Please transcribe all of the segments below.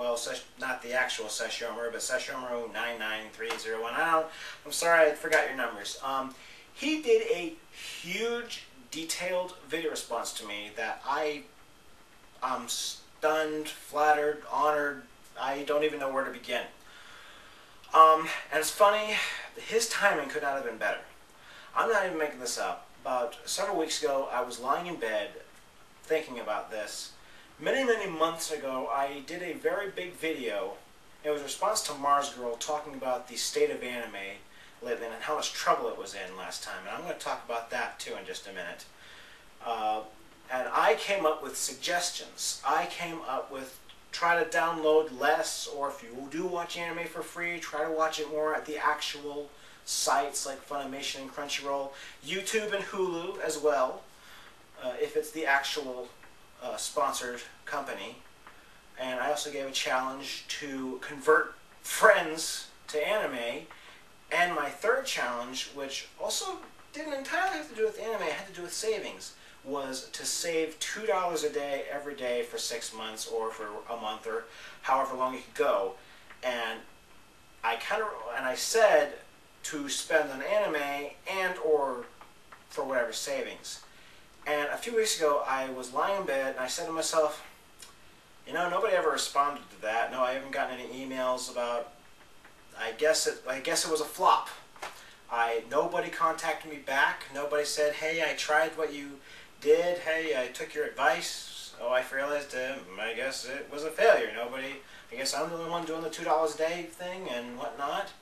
well, not the actual Sesshomaru, but Sesshomaru 99301. I'm sorry, I forgot your numbers. He did a huge, detailed video response to me that I'm stunned, flattered, honored. I don't even know where to begin. And it's funny, his timing could not have been better. I'm not even making this up. About several weeks ago, I was lying in bed thinking about this. Many, many months ago, I did a very big video. It was a response to Mars Girl talking about the state of anime lately and how much trouble it was in last time. And I'm going to talk about that too in just a minute. And I came up with suggestions. I came up with try to download less, or if you do watch anime for free, try to watch it more at the actual sites like Funimation and Crunchyroll, YouTube and Hulu as well, if it's the actual sponsored company. And I also gave a challenge to convert friends to anime. And my third challenge, which also didn't entirely have to do with anime, it had to do with savings, was to save $2 a day every day for 6 months or for a month or however long you could go. And I said to spend on anime and or for whatever savings. And a few weeks ago I was lying in bed and I said to myself, you know, nobody ever responded to that. No, I haven't gotten any emails about, I guess it was a flop. Nobody contacted me back. Nobody said, hey, I tried what you did. Hey, I took your advice. Oh, I realized, I guess it was a failure. I guess I'm the only one doing the $2 a day thing and whatnot.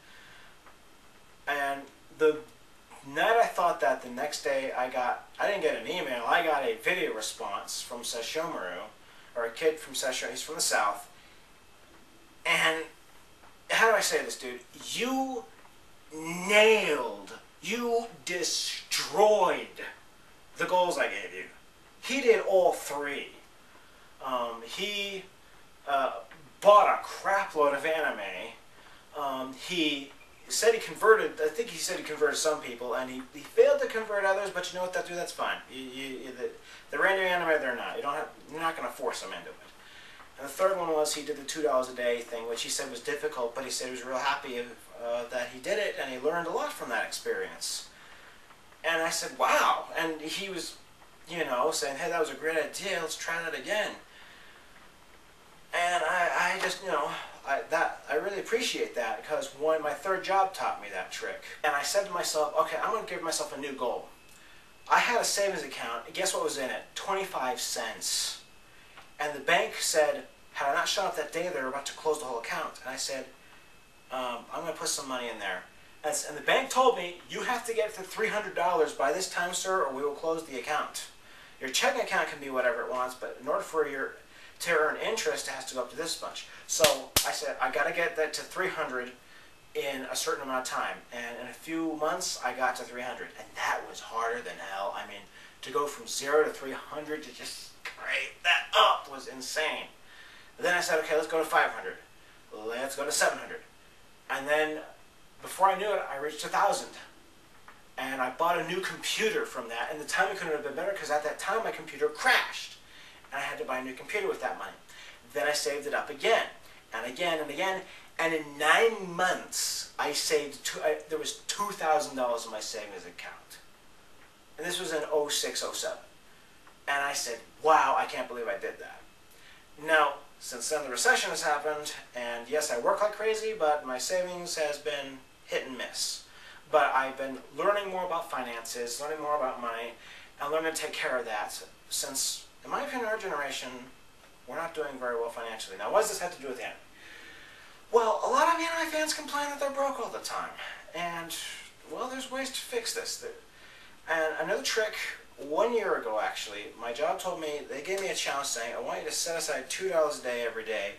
And the night I thought that, the next day I didn't get an email, I got a video response from Sesshomaru, or a kid from Sesshomaru, he's from the South. And how do I say this, dude? You nailed, you destroyed the goals I gave you. He did all three. He bought a crap load of anime. He said he converted, I think he said he converted some people, and he failed to convert others, but you know what, that's fine. The random anime, they're not. You're not going to force them into it. And the third one was he did the $2 a day thing, which he said was difficult, but he said he was real happy that he did it, and he learned a lot from that experience. And I said, wow. And he was, you know, saying, hey, that was a great idea, let's try that again. And I just, you know, I really appreciate that, because my third job taught me that trick. And I said to myself, okay, I'm going to give myself a new goal. I had a savings account, and guess what was in it? 25 cents. And the bank said, had I not shown up that day, they were about to close the whole account. And I said, I'm going to put some money in there. And the bank told me, you have to get to $300 by this time, sir, or we will close the account. Your checking account can be whatever it wants, but in order for to earn interest, it has to go up to this much. So I said, I got to get that to 300 in a certain amount of time. And in a few months, I got to 300. And that was harder than hell. I mean, to go from 0 to 300 to just scrape that up was insane. But then I said, okay, let's go to 500. Let's go to 700. And then, before I knew it, I reached 1,000. And I bought a new computer from that. And the timing couldn't have been better, because at that time, my computer crashed. And I had to buy a new computer with that money. Then I saved it up again, and again, and again. And in 9 months, I saved, there was $2,000 in my savings account. And this was in 06, 07. And I said, wow, I can't believe I did that. Now, since then the recession has happened, and yes, I work like crazy, but my savings has been hit and miss. But I've been learning more about finances, learning more about money, and learning to take care of that. Since, in my opinion, our generation, we're not doing very well financially. Now, what does this have to do with anime? Well, a lot of anime fans complain that they're broke all the time. And, well, there's ways to fix this. And another trick, 1 year ago actually, my job told me, they gave me a challenge saying, I want you to set aside $2 a day every day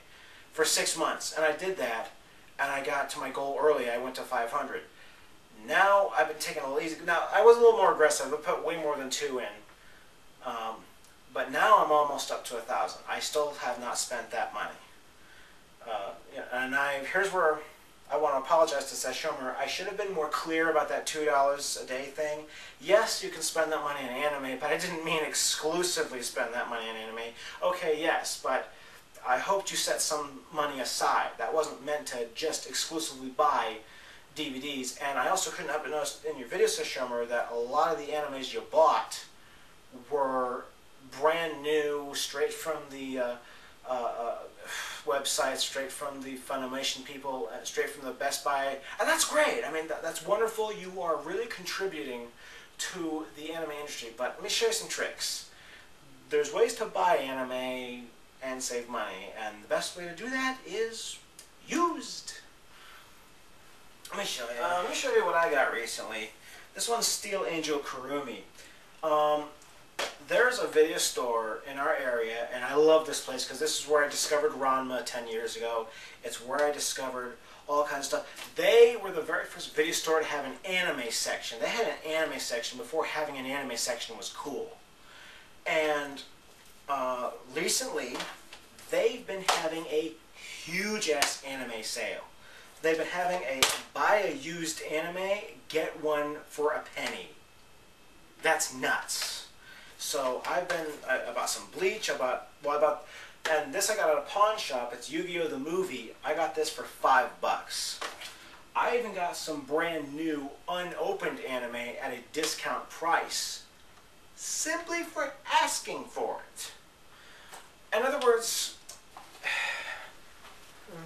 for 6 months. And I did that, and I got to my goal early. I went to 500. Now I've been taking a little easy. Now, I was a little more aggressive. I put way more than 2 in. But now I'm almost up to 1,000. I still have not spent that money. And here's where I want to apologize to Sesshomaru. I should have been more clear about that $2 a day thing. Yes, you can spend that money in anime, but I didn't mean exclusively spend that money in anime. Okay, yes, but I hoped you set some money aside. That wasn't meant to just exclusively buy DVDs. And I also couldn't help but notice in your video, Sesshomaru, that a lot of the animes you bought were brand new, straight from the website, straight from the Funimation people, straight from the Best Buy, and that's great. I mean, that's wonderful. You are really contributing to the anime industry. But let me show you some tricks. There's ways to buy anime and save money, and the best way to do that is used. Let me show you. Let me show you what I got recently. This one's Steel Angel Kurumi. There's a video store in our area, and I love this place because this is where I discovered Ranma 10 years ago. It's where I discovered all kinds of stuff. They were the very first video store to have an anime section. They had an anime section before having an anime section was cool. And recently, they've been having a huge-ass anime sale. They've been having a buy a used anime, get one for a penny. That's nuts. So I bought some Bleach, and this I got at a pawn shop. It's Yu-Gi-Oh! The movie. I got this for $5. I even got some brand new unopened anime at a discount price, simply for asking for it. In other words,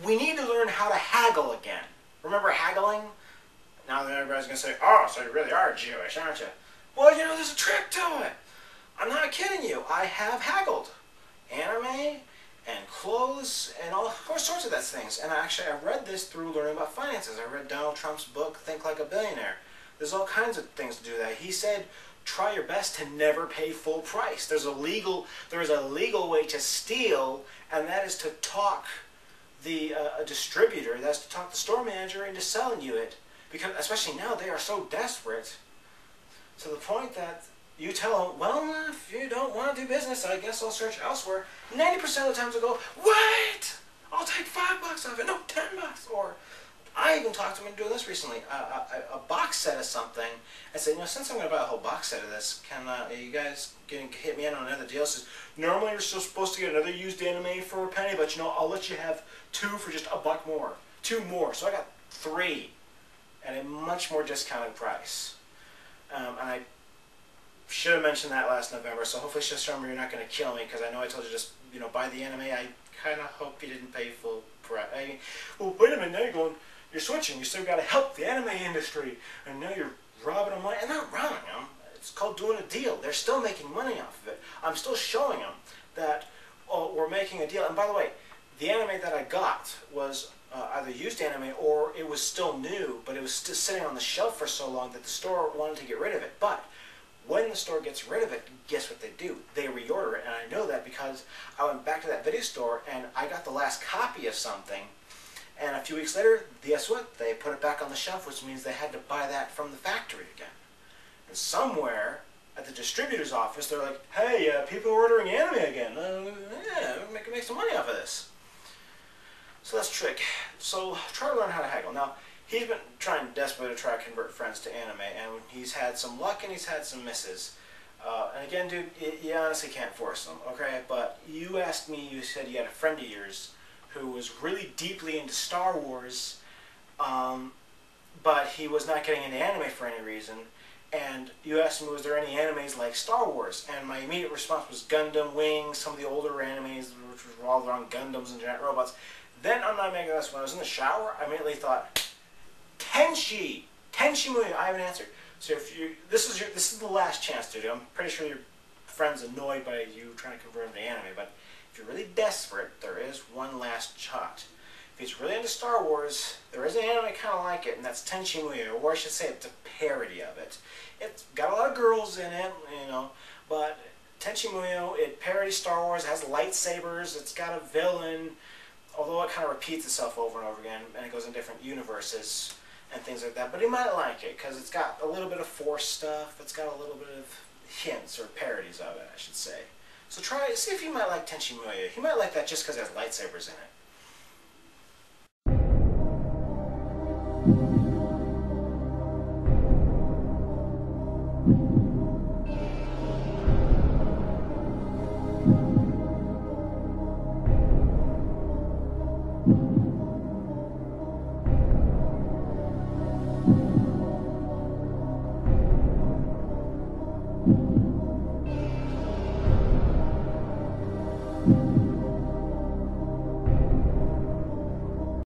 we need to learn how to haggle again. Remember haggling? Now that everybody's going to say, oh, so you really are Jewish, aren't you? Well, you know, there's a trick to it. I'm not kidding you. I have haggled anime and clothes and all sorts of that things. And I read this through learning about finances. I read Donald Trump's book, Think Like a Billionaire. There's all kinds of things to do that. He said, try your best to never pay full price. There is a legal way to steal, and that is to talk the distributor, that's to talk the store manager into selling you it. Because especially now, they are so desperate to the point that you tell them, well, if you don't want to do business, I guess I'll search elsewhere. 90% of the times they'll go, what? I'll take $5 off it. No, $10. Or I even talked to them into doing this recently, a box set of something. I said, you know, since I'm going to buy a whole box set of this, can you guys hit me in on another deal? It says, normally you're still supposed to get another used anime for a penny, but you know, I'll let you have 2 for just $1 more. 2 more. So I got 3 at a much more discounted price. And I should have mentioned that last November, so hopefully, Sesshomaru, you're not going to kill me, because I know I told you just, you know, buy the anime. I kind of hope you didn't pay full price. Well, wait a minute, now you're switching. You still got to help the anime industry, and now you're robbing them money. I'm not robbing them. It's called doing a deal. They're still making money off of it. I'm still showing them that we're making a deal. And by the way, the anime that I got was either used anime or it was still new, but it was still sitting on the shelf for so long that the store wanted to get rid of it. But when the store gets rid of it, guess what they do? They reorder it, and I know that because I went back to that video store and I got the last copy of something, and a few weeks later, guess what? They put it back on the shelf, which means they had to buy that from the factory again. And somewhere at the distributor's office, they're like, hey, people are ordering anime again. Yeah, we can make some money off of this. So that's a trick. So try to learn how to haggle. Now, he's been trying desperately to try to convert friends to anime, and he's had some luck and he's had some misses. And again, dude, you honestly can't force them, okay? But you asked me, you said you had a friend of yours who was really deeply into Star Wars, but he was not getting into anime for any reason. And you asked me, was there any animes like Star Wars? And my immediate response was Gundam Wing, some of the older animes, which were all around Gundams and giant robots. Then, I'm not making this, when I was in the shower, I immediately thought, Tenchi Muyo. I have an answer. So if you, this is the last chance, dude. I'm pretty sure your friend's annoyed by you trying to convert him to anime, but if you're really desperate, there is one last shot. If he's really into Star Wars, there is an anime kind of like it, and that's Tenchi Muyo, or I should say it's a parody of it. It's got a lot of girls in it, you know, but Tenchi Muyo, it parodies Star Wars, it has lightsabers, it's got a villain, although it kind of repeats itself over and over again, and it goes in different universes and things like that. But he might like it, because it's got a little bit of Force stuff, it's got a little bit of hints, or parodies of it, I should say. So see if you might like Tenchi Muyo. He might like that just because it has lightsabers in it.